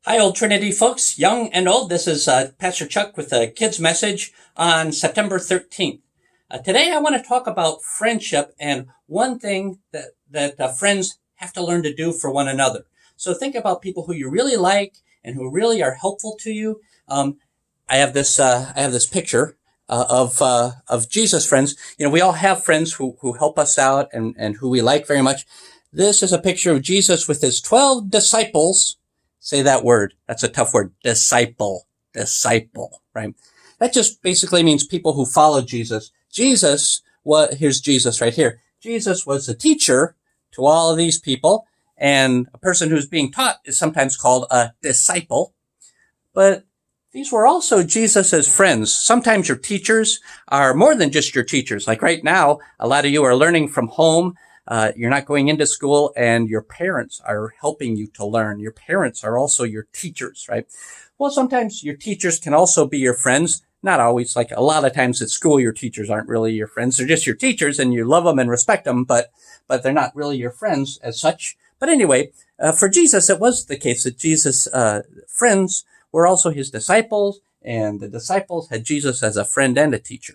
Hi, Old Trinity folks, young and old. This is Pastor Chuck with a kids message on September 13th. Today I want to talk about friendship and one thing that friends have to learn to do for one another. So think about people who you really like and who really are helpful to you. I have this picture of Jesus friends. You know, we all have friends who help us out and who we like very much. This is a picture of Jesus with his 12 disciples. Say that word. That's a tough word. Disciple, right? That just basically means people who follow Jesus. Here's Jesus right here. Jesus was the teacher to all of these people, and a person who's being taught is sometimes called a disciple. But these were also Jesus's friends. Sometimes your teachers are more than just your teachers. Like right now, a lot of you are learning from home. You're not going into school, and your parents are helping you to learn. Your parents are also your teachers, right? Well, sometimes your teachers can also be your friends. Not always. Like a lot of times at school, your teachers aren't really your friends. They're just your teachers, and you love them and respect them, but they're not really your friends as such. But anyway, for Jesus, it was the case that Jesus' friends were also his disciples, and the disciples had Jesus as a friend and a teacher.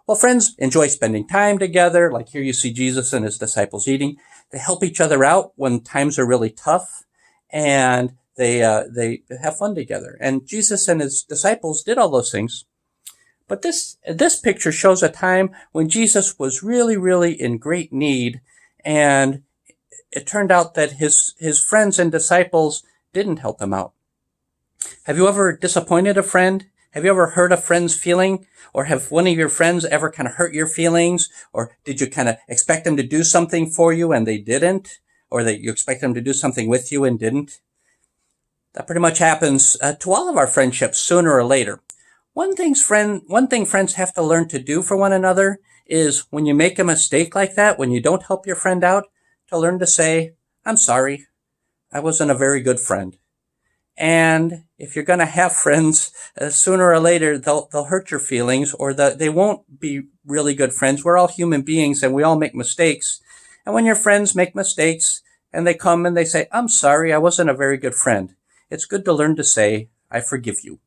Well, friends enjoy spending time together. Like here you see Jesus and his disciples eating. They help each other out when times are really tough, and they have fun together. And Jesus and his disciples did all those things. But this picture shows a time when Jesus was really, really in great need, and it turned out that his friends and disciples didn't help him out. Have you ever disappointed a friend? Have you ever hurt a friend's feeling? Or have one of your friends ever kind of hurt your feelings? Or did you kind of expect them to do something for you and they didn't? Or that you expect them to do something with you and didn't? That pretty much happens to all of our friendships sooner or later. One thing friends have to learn to do for one another is when you make a mistake like that, when you don't help your friend out, to learn to say, "I'm sorry, I wasn't a very good friend." And if you're going to have friends, sooner or later, they'll hurt your feelings, or they won't be really good friends. We're all human beings and we all make mistakes. And when your friends make mistakes and they come and they say, "I'm sorry, I wasn't a very good friend," it's good to learn to say, "I forgive you."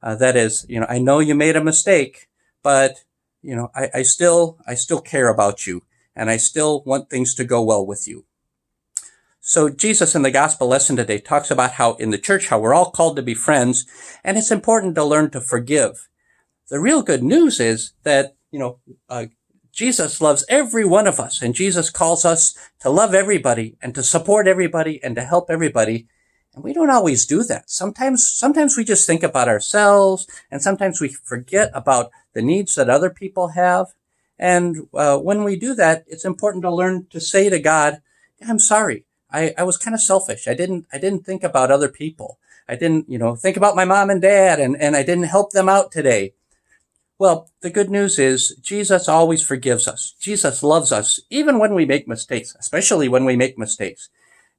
That is, I know you made a mistake, but, I still care about you, and I still want things to go well with you. So Jesus in the gospel lesson today talks about how in the church, how we're all called to be friends, and it's important to learn to forgive. The real good news is that, Jesus loves every one of us, and Jesus calls us to love everybody and to support everybody and to help everybody. And we don't always do that. Sometimes we just think about ourselves, and sometimes we forget about the needs that other people have. And when we do that, it's important to learn to say to God, "I'm sorry. I was kind of selfish. I didn't think about other people. I didn't, think about my mom and dad, and I didn't help them out today." Well, the good news is Jesus always forgives us. Jesus loves us, even when we make mistakes, especially when we make mistakes.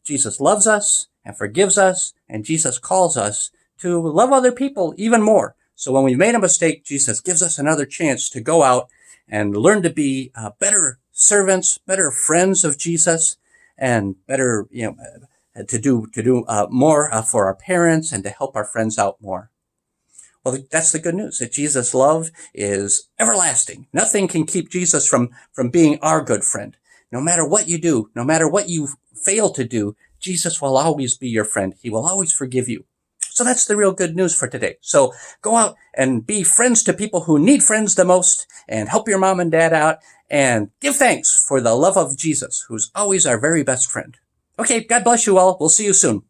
Jesus loves us and forgives us, and Jesus calls us to love other people even more. So when we made a mistake, Jesus gives us another chance to go out and learn to be better servants, better friends of Jesus, and better, to do more for our parents and to help our friends out more. Well, that's the good news, that Jesus' love is everlasting. Nothing can keep Jesus from being our good friend. No matter what you do, no matter what you fail to do, Jesus will always be your friend. He will always forgive you. So that's the real good news for today. So go out and be friends to people who need friends the most, and help your mom and dad out, and give thanks for the love of Jesus, who's always our very best friend. Okay, God bless you all. We'll see you soon.